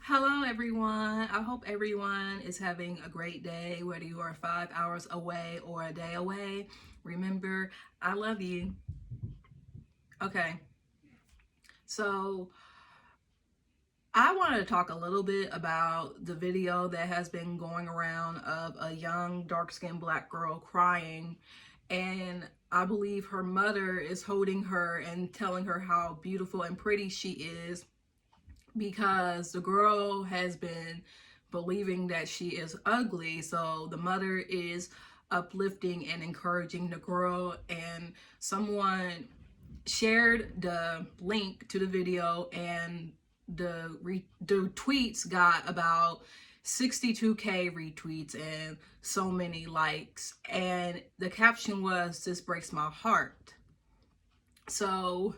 Hello, everyone. I hope everyone is having a great day, whether you are 5 hours away or a day away. Remember, I love you. Okay, so I wanted to talk a little bit about the video that has been going around of a young, dark skinned black girl crying. And I believe her mother is holding her and telling her how beautiful and pretty she is because the girl has been believing that she is ugly. So the mother is uplifting and encouraging the girl, and someone shared the link to the video, and the tweets got about 62K retweets and so many likes, and the caption was, "This breaks my heart." So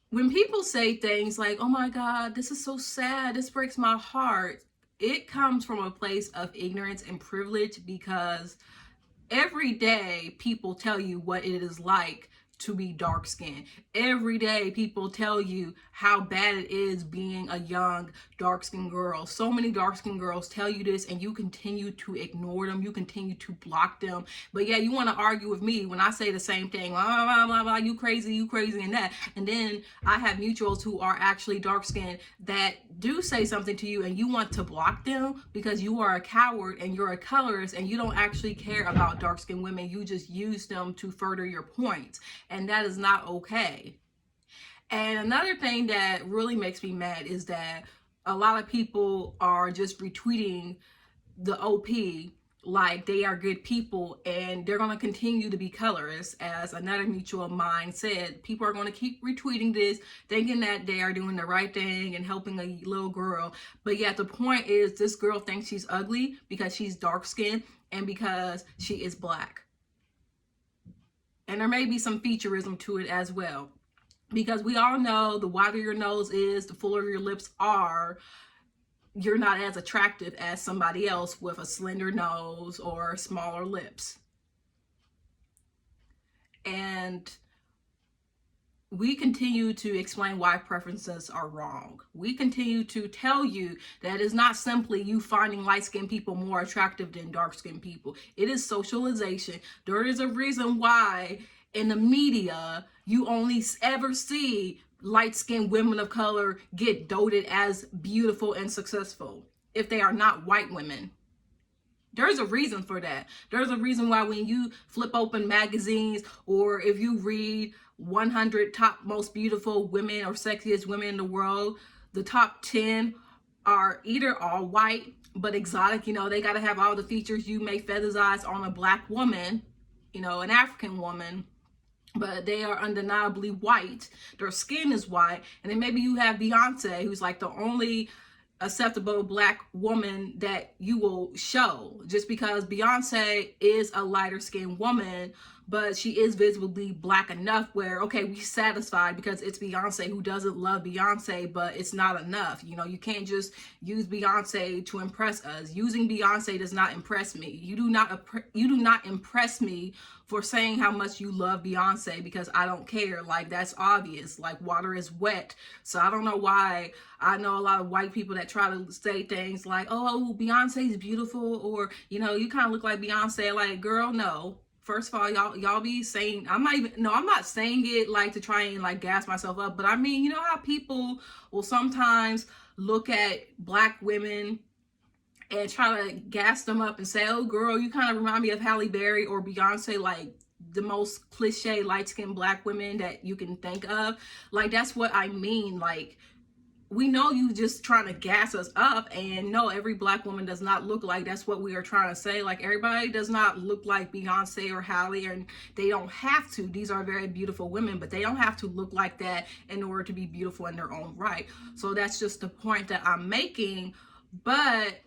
when people say things like, "Oh my God, this is so sad, this breaks my heart," it comes from a place of ignorance and privilege, because every day people tell you what it is like to be dark skinned. Every day people tell you how bad it is being a young dark skinned girl. So many dark skinned girls tell you this, and you continue to ignore them, you continue to block them. But yeah, you want to argue with me when I say the same thing, blah, blah, blah, blah, you crazy, and that. And then I have mutuals who are actually dark skinned that do say something to you, and you want to block them because you are a coward and you're a colorist and you don't actually care about dark skinned women. You just use them to further your points, and that is not okay. And another thing that really makes me mad is that a lot of people are just retweeting the OP like they are good people, and they're going to continue to be colorists. As another mutual of mine said, people are going to keep retweeting this thinking that they are doing the right thing and helping a little girl. But yet the point is, this girl thinks she's ugly because she's dark skinned and because she is black. And there may be some featureism to it as well, because we all know the wider your nose is, the fuller your lips are, you're not as attractive as somebody else with a slender nose or smaller lips. And we continue to explain why preferences are wrong. We continue to tell you that it's not simply you finding light-skinned people more attractive than dark-skinned people. It is socialization. There is a reason why in the media you only ever see light-skinned women of color get doted as beautiful and successful if they are not white women. There's a reason for that. There's a reason why when you flip open magazines, or if you read 100 top most beautiful women or sexiest women in the world, the top 10 are either all white but exotic. They got to have all the features you may fetishize on a black woman, an African woman, but they are undeniably white. Their skin is white. And then maybe you have Beyonce, who's like the only acceptable black woman that you will show, just because Beyonce is a lighter skinned woman, but she is visibly black enough where, okay, we satisfied because it's Beyonce. Who doesn't love Beyonce? But it's not enough. You can't just use Beyonce to impress us. Using Beyonce does not impress me. You do not impress me for saying how much you love Beyonce, because I don't care. Like, that's obvious. Like, water is wet. So I don't know why. I know a lot of white people that try to say things like, "Oh, Beyonce is beautiful," or, you kind of look like Beyonce. Like, girl, no. First of all, y'all be saying, I'm not saying it like to try and like gas myself up, but I mean, you know how people will sometimes look at black women and try to gas them up and say, "Oh, girl, you kind of remind me of Halle Berry or Beyonce," like the most cliche light-skinned black women that you can think of. Like, that's what I mean. Like, we know you just trying to gas us up, and no, every black woman does not look like. That's what we are trying to say. Like, everybody does not look like Beyonce or Halle, and they don't have to. These are very beautiful women, but they don't have to look like that in order to be beautiful in their own right. So that's just the point that I'm making. But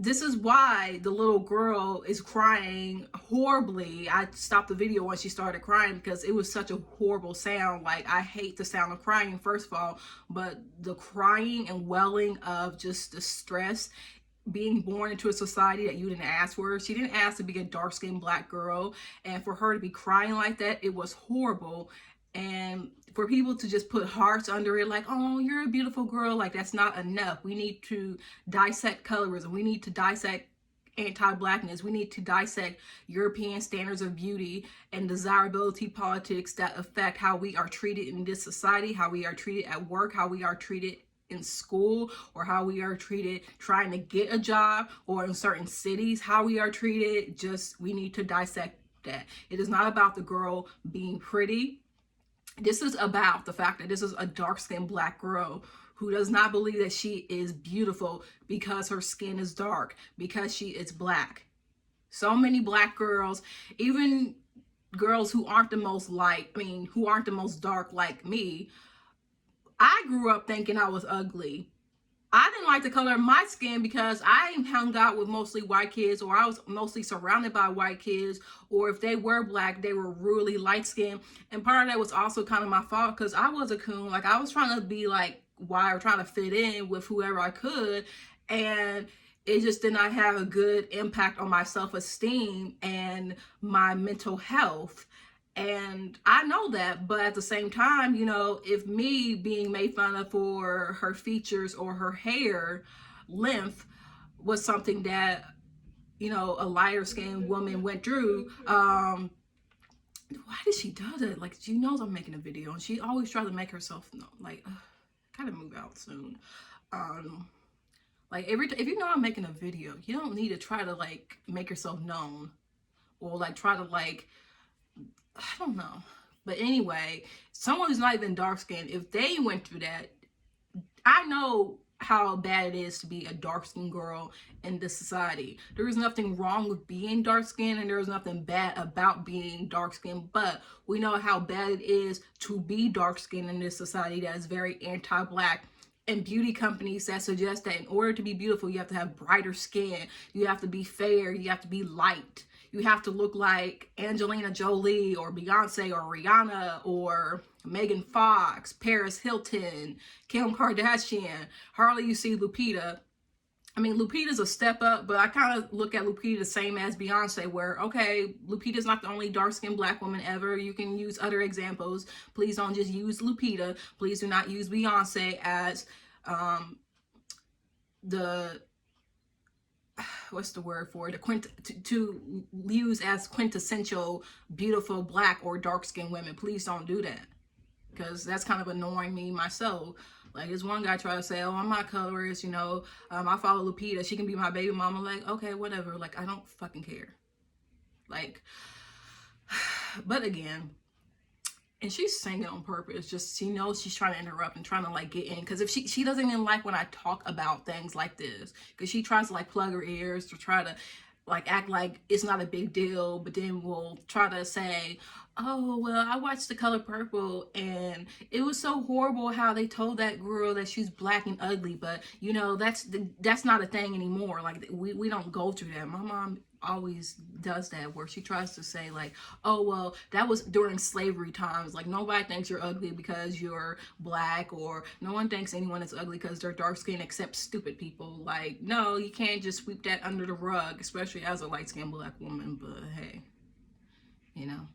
this is why the little girl is crying horribly. I stopped the video when she started crying because it was such a horrible sound. Like, I hate the sound of crying, first of all, but the crying and welling of just the stress, being born into a society that you didn't ask for. She didn't ask to be a dark-skinned black girl, and for her to be crying like that, it was horrible. And for people to just put hearts under it, like, oh, you're a beautiful girl, like, that's not enough. We need to dissect colorism. We need to dissect anti-blackness. We need to dissect European standards of beauty and desirability politics that affect how we are treated in this society, how we are treated at work, how we are treated in school, or how we are treated trying to get a job, or in certain cities, how we are treated. Just, we need to dissect that. It is not about the girl being pretty. This is about the fact that this is a dark-skinned black girl who does not believe that she is beautiful because her skin is dark, because she is black. So many black girls, even girls who aren't the most light, who aren't the most dark like me, I grew up thinking I was ugly. I didn't like the color of my skin because I hung out with mostly white kids, or I was mostly surrounded by white kids, or if they were black, they were really light skinned. And part of that was also kind of my fault because I was a coon. Like, I was trying to be like white, or trying to fit in with whoever I could. And it just did not have a good impact on my self-esteem and my mental health. And I know that, but at the same time, you know, if me being made fun of for her features or her hair length was something that, you know, a lighter skinned woman went through, why did she do that? Like, she knows I'm making a video and she always tries to make herself know, like, kind of move out soon. Like, if you know I'm making a video, you don't need to try to like make yourself known, or like try to like, I don't know. But anyway, someone who's not even dark skinned, if they went through that, I know how bad it is to be a dark skinned girl in this society. There is nothing wrong with being dark skinned, and there is nothing bad about being dark skinned, but we know how bad it is to be dark skinned in this society that is very anti-black. And beauty companies that suggest that in order to be beautiful, you have to have brighter skin, you have to be fair, you have to be light. You have to look like Angelina Jolie or Beyonce or Rihanna or Megan Fox, Paris Hilton, Kim Kardashian. Hardly you see Lupita. I mean, Lupita's a step up, but I kind of look at Lupita the same as Beyonce, where, okay, Lupita's not the only dark-skinned black woman ever. You can use other examples. Please don't just use Lupita. Please do not use Beyonce as the what's the word for it, to use as quintessential beautiful black or dark-skinned women. Please don't do that, because that's kind of annoying me myself. Like, this one guy tried to say, oh, I'm not colorist, you know, I follow Lupita, she can be my baby mama. Like, okay, whatever. Like, I don't fucking care. Like, but again, and she's saying it on purpose. Just, she knows she's trying to interrupt and trying to like get in, because if she doesn't even like when I talk about things like this, because she tries to like plug her ears to try to like act like it's not a big deal, but then we'll try to say, oh, well, I watched The Color Purple and it was so horrible how they told that girl that she's black and ugly, but you know, that's not a thing anymore. Like, we don't go through that. My mom always does that, where she tries to say like, oh, well, that was during slavery times. Like, nobody thinks you're ugly because you're black, or no one thinks anyone is ugly because they're dark skinned except stupid people. Like, no, you can't just sweep that under the rug, especially as a light-skinned black woman. But hey, you know,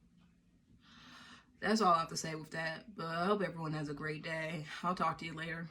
that's all I have to say with that. But I hope everyone has a great day. I'll talk to you later.